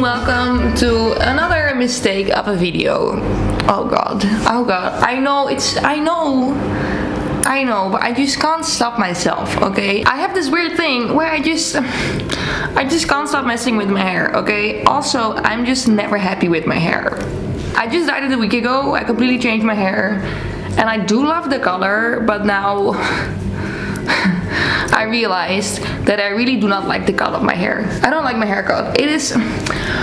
and welcome to another mistake of a video. Oh god, I know, but I just can't stop myself, okay? I have this weird thing where I just can't stop messing with my hair, okay? Also, I'm just never happy with my hair. I just dyed it a week ago, I completely changed my hair, and I do love the color, but now I realized that I really do not like the cut of my hair. I don't like my haircut.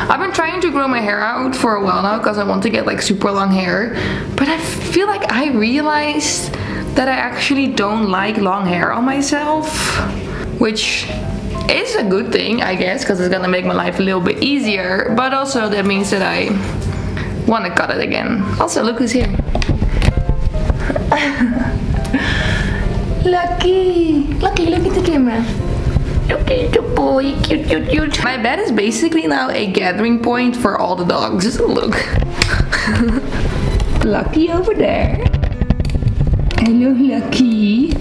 I've been trying to grow my hair out for a while now because I want to get like super long hair, but I feel like I realized that I actually don't like long hair on myself, which is a good thing, I guess, because it's gonna make my life a little bit easier, but also that means that I want to cut it again. Also, look who's here. Lucky, look at the camera. Look at the boy, cute. My bed is basically now a gathering point for all the dogs. Look. Lucky over there. Hello, Lucky.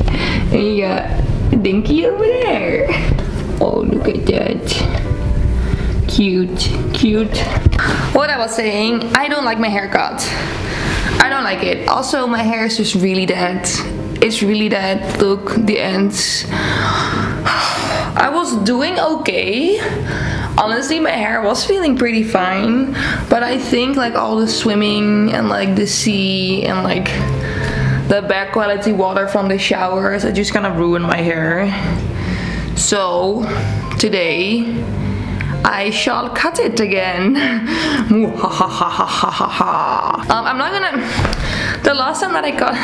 And you got Dinky over there. Oh, look at that. Cute. What I was saying, I don't like my haircut. I don't like it. Also, my hair is just really dead. It's really dead. Look, the ends. I was doing okay. Honestly, my hair was feeling pretty fine, but I think like all the swimming and like the sea and like the bad quality water from the showers, I just kind of ruined my hair. So today I shall cut it again. I'm not gonna. The last time that I cut,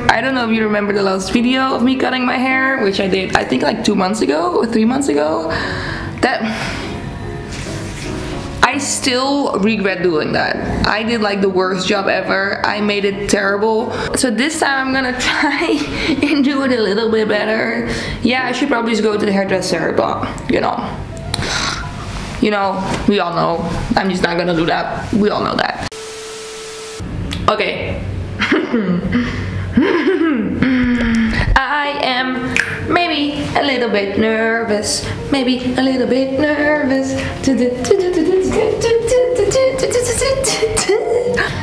I don't know if you remember the last video of me cutting my hair, which I did, I think like 2 months ago or 3 months ago. That I still regret doing that. I did like the worst job ever. I made it terrible. So this time I'm gonna try and do it a little bit better. Yeah, I should probably just go to the hairdresser, but you know, we all know. I'm just not gonna do that. We all know that. Okay. I am maybe a little bit nervous.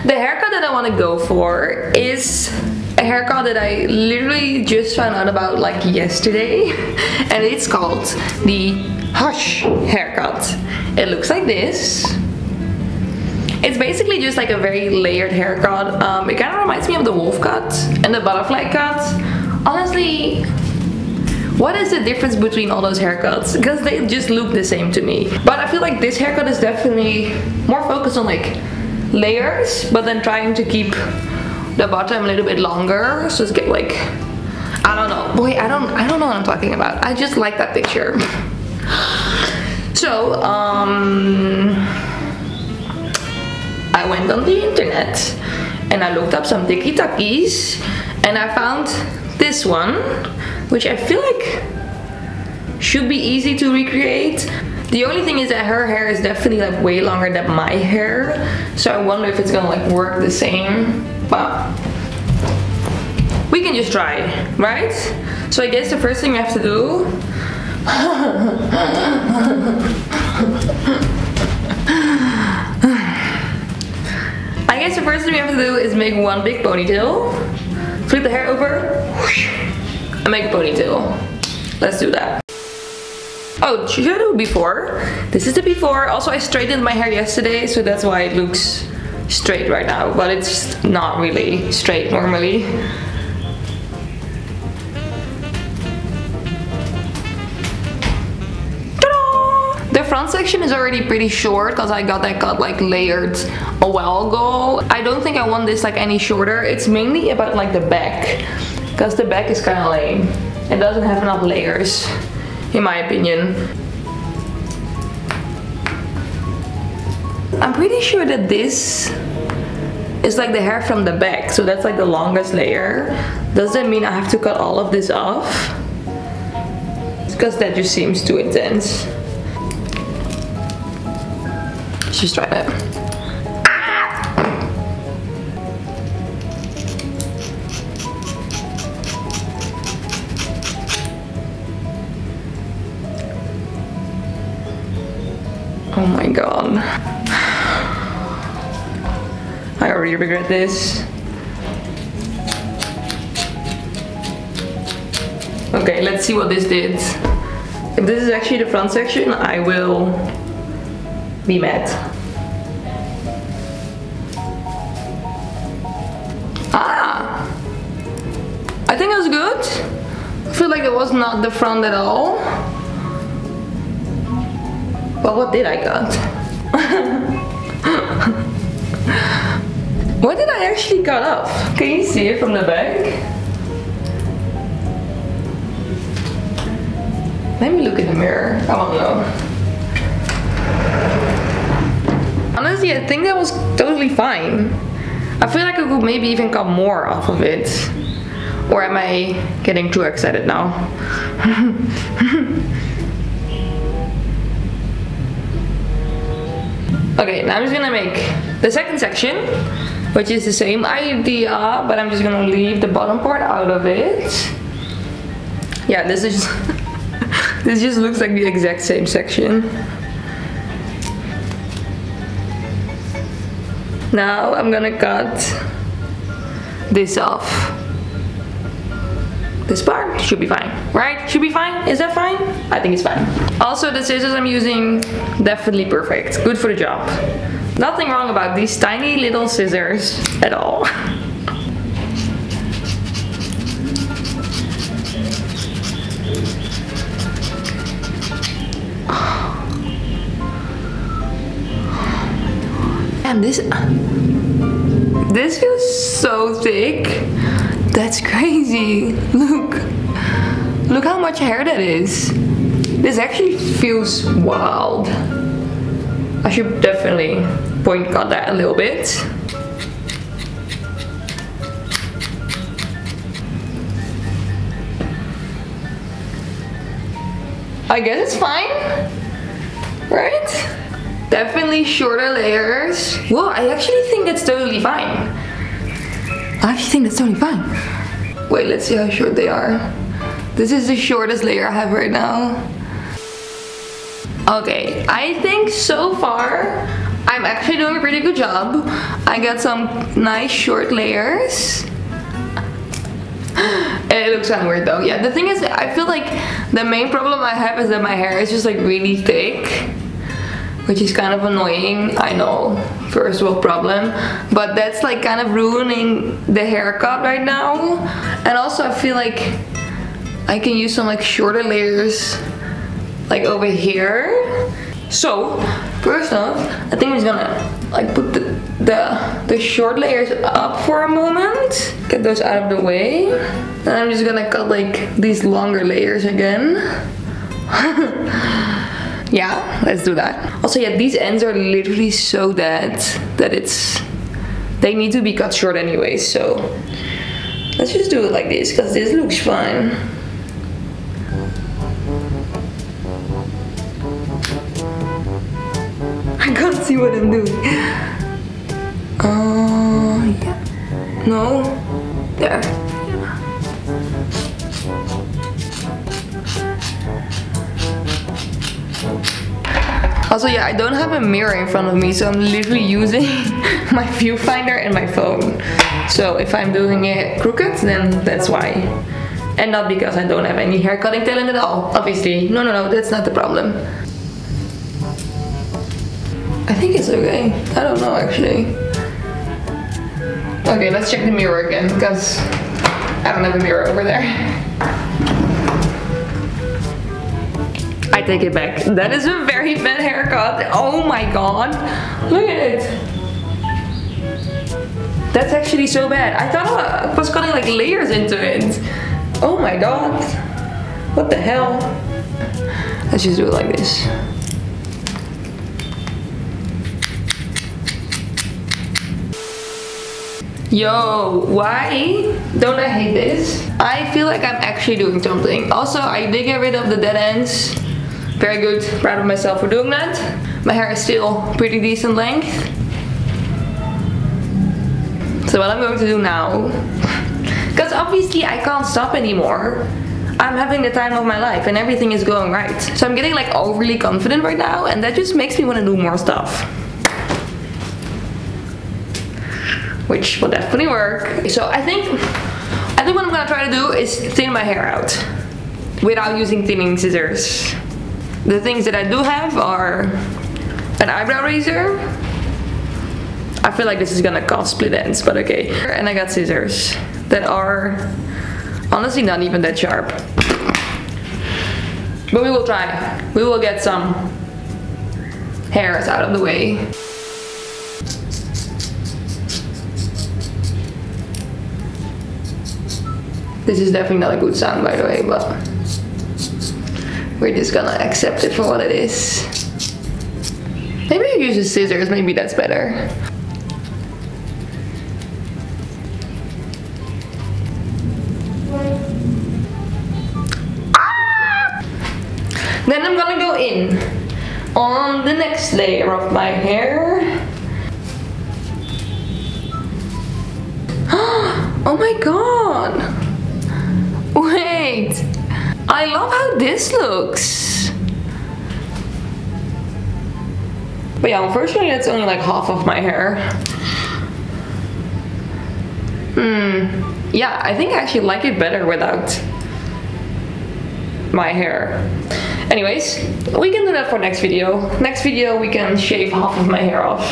The haircut that I want to go for is a haircut that I literally just found out about like yesterday, and it's called the Hush haircut. It looks like this. It's basically just like a very layered haircut. It kind of reminds me of the wolf cut and the butterfly cut. Honestly, what is the difference between all those haircuts? Because they just look the same to me. But I feel like this haircut is definitely more focused on like layers, but then trying to keep the bottom a little bit longer. So it's get like, I don't know. Boy, I don't know what I'm talking about. I just like that picture. So, I went on the internet and I looked up some tiki-takis and I found this one, which I feel like should be easy to recreate. The only thing is that her hair is definitely like way longer than my hair, so I wonder if it's gonna like work the same, but we can just try, right? So I guess the first thing we have to do is make one big ponytail, flip the hair over, and make a ponytail. Let's do that. Oh, should I do before? This is the before. Also, I straightened my hair yesterday, so that's why it looks straight right now, but it's not really straight normally. The front section is already pretty short because I got that cut like layered a while ago. I don't think I want this like any shorter. It's mainly about like the back, because the back is kind of lame. It doesn't have enough layers, in my opinion. I'm pretty sure that this is like the hair from the back, so that's like the longest layer. Does that mean I have to cut all of this off? Because that just seems too intense. Let's just try that. god. I already regret this. Okay, let's see what this did. If this is actually the front section, I will be mad. Ah! I think it was good. I feel like it was not the front at all. But what did I cut? What did I actually cut off? Can you see it from the back? Let me look in the mirror. I don't know. Honestly, I think that was totally fine. I feel like I could maybe even cut more off of it. Or am I getting too excited now? Okay, now I'm just gonna make the second section, which is the same idea, but I'm just gonna leave the bottom part out of it. Yeah, this is this just looks like the exact same section. Now I'm gonna cut this off. This part should be fine, right? Should be fine? Is that fine? I think it's fine. Also, the scissors I'm using, definitely perfect. Good for the job. Nothing wrong about these tiny little scissors at all. And this feels so thick. That's crazy. Look how much hair that is. This actually feels wild. I should definitely point cut that a little bit. I guess it's fine, right? Definitely shorter layers. Whoa, I actually think that's totally fine. I actually think that's totally fine. Wait, let's see how short they are. This is the shortest layer I have right now. Okay, I think so far I'm actually doing a pretty good job. I got some nice short layers. It looks kind of weird though. Yeah, the thing is, I feel like the main problem I have is that my hair is just like really thick, which is kind of annoying. I know, first world problem, but that's like kind of ruining the haircut right now. And also I feel like I can use some like shorter layers like over here. So first off, I think I'm just gonna like put the short layers up for a moment, get those out of the way, and I'm just gonna cut like these longer layers again. Yeah, let's do that. Also, yeah, these ends are literally so dead that they need to be cut short anyway, so let's just do it like this, because this looks fine. I can't see what I'm doing. Yeah. No. There. Also, yeah, I don't have a mirror in front of me, so I'm literally using my viewfinder and my phone. So if I'm doing it crooked, then that's why. And not because I don't have any hair cutting talent at all, obviously. No, that's not the problem. I think it's okay. I don't know, actually. Okay, let's check the mirror again, because I don't have a mirror over there. I take it back. That is a very bad haircut. Oh my god. Look at it. That's actually so bad. I thought I was cutting like layers into it. Oh my god. What the hell? Let's just do it like this. Yo, why don't I hate this? I feel like I'm actually doing something. Also, I did get rid of the dead ends. Very good, proud of myself for doing that. My hair is still pretty decent length. So what I'm going to do now, because obviously I can't stop anymore. I'm having the time of my life and everything is going right. So I'm getting like overly confident right now, and that just makes me want to do more stuff. Which will definitely work. So I think what I'm gonna try to do is thin my hair out without using thinning scissors. The things that I do have are an eyebrow razor. I feel like this is gonna cause split ends, but okay. And I got scissors that are honestly not even that sharp. But we will try. We will get some hairs out of the way. This is definitely not a good sound, by the way, but we're just gonna accept it for what it is. Maybe I use the scissors, maybe that's better. Ah! Then I'm gonna go in on the next layer of my hair. Oh my god! Wait! I love how this looks! But yeah, unfortunately that's only like half of my hair. Yeah, I think I actually like it better without my hair. Anyways, we can do that for next video. Next video we can shave half of my hair off.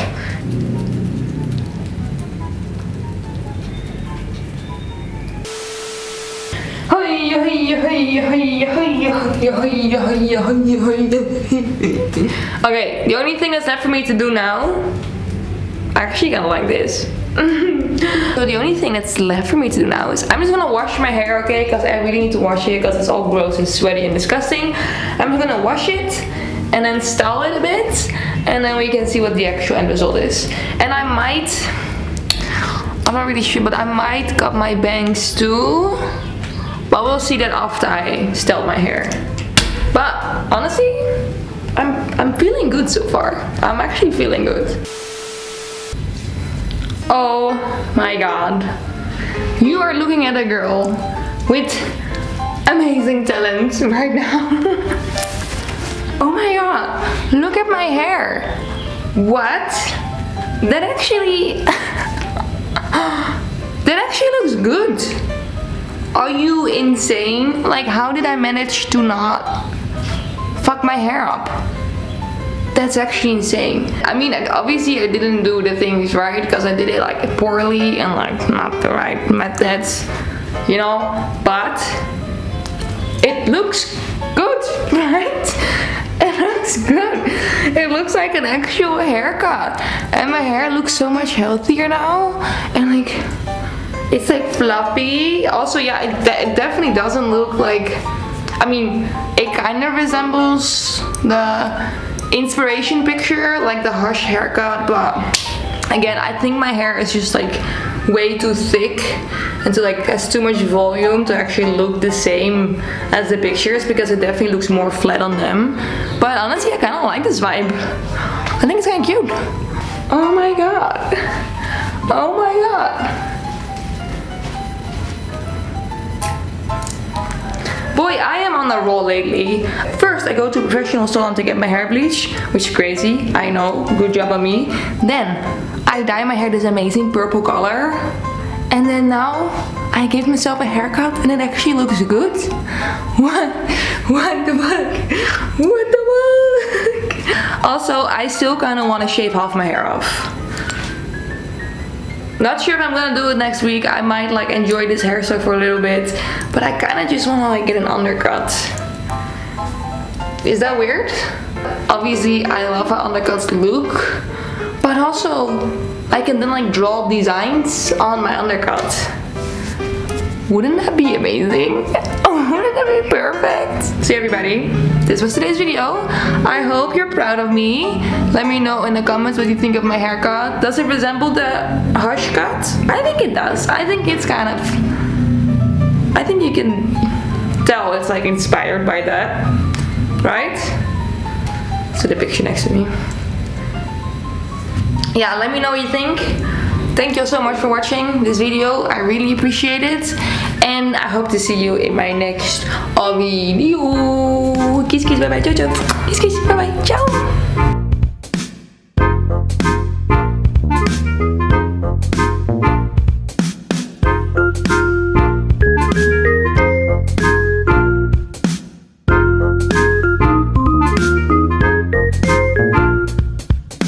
Okay, the only thing that's left for me to do now, I actually kinda like this. So the only thing that's left for me to do now is I'm just gonna wash my hair, okay? Because I really need to wash it because it's all gross and sweaty and disgusting. I'm just gonna wash it and then style it a bit, and then we can see what the actual end result is. And I might, I'm not really sure, but I might cut my bangs too. But we'll see that after I style my hair. But honestly, I'm feeling good so far. I'm actually feeling good. Oh my god. You are looking at a girl with amazing talent right now. Oh my god. Look at my hair. What? That actually looks good. Are you insane? Like, how did I manage to not fuck my hair up? That's actually insane. I mean, obviously I didn't do the things right because I did it like poorly and like not the right methods, you know, but it looks good, right? It looks good. It looks like an actual haircut, and my hair looks so much healthier now, and like it's like fluffy. Also, yeah, it definitely doesn't look like, I mean, it kind of resembles the inspiration picture, like the Hush haircut, but again, I think my hair is just like way too thick and to like has too much volume to actually look the same as the pictures, because it definitely looks more flat on them. But honestly, I kind of like this vibe. I think it's kind of cute. Oh my god. Oh my god. Boy, I am on a roll lately. First, I go to a professional salon to get my hair bleached, which is crazy, I know, good job on me. Then, I dye my hair this amazing purple color. And then now, I give myself a haircut and it actually looks good. What the fuck? What the fuck? Also, I still kind of want to shave half my hair off. Not sure if I'm gonna do it next week. I might like enjoy this hairstyle for a little bit, but I kind of just want to like get an undercut. Is that weird? Obviously, I love how undercuts look, but also I can then like draw designs on my undercut. Wouldn't that be amazing? Oh, wouldn't that be perfect? So everybody, this was today's video. I hope you're proud of me. Let me know in the comments what you think of my haircut. Does it resemble the Hush cut? I think it does. I think it's kind of, I think you can tell it's like inspired by that, right? So the picture next to me. Yeah, let me know what you think. thank you so much for watching this video. I really appreciate it. And I hope to see you in my next video. Kiss kiss, bye bye, ciao ciao. Kiss kiss, bye bye, ciao.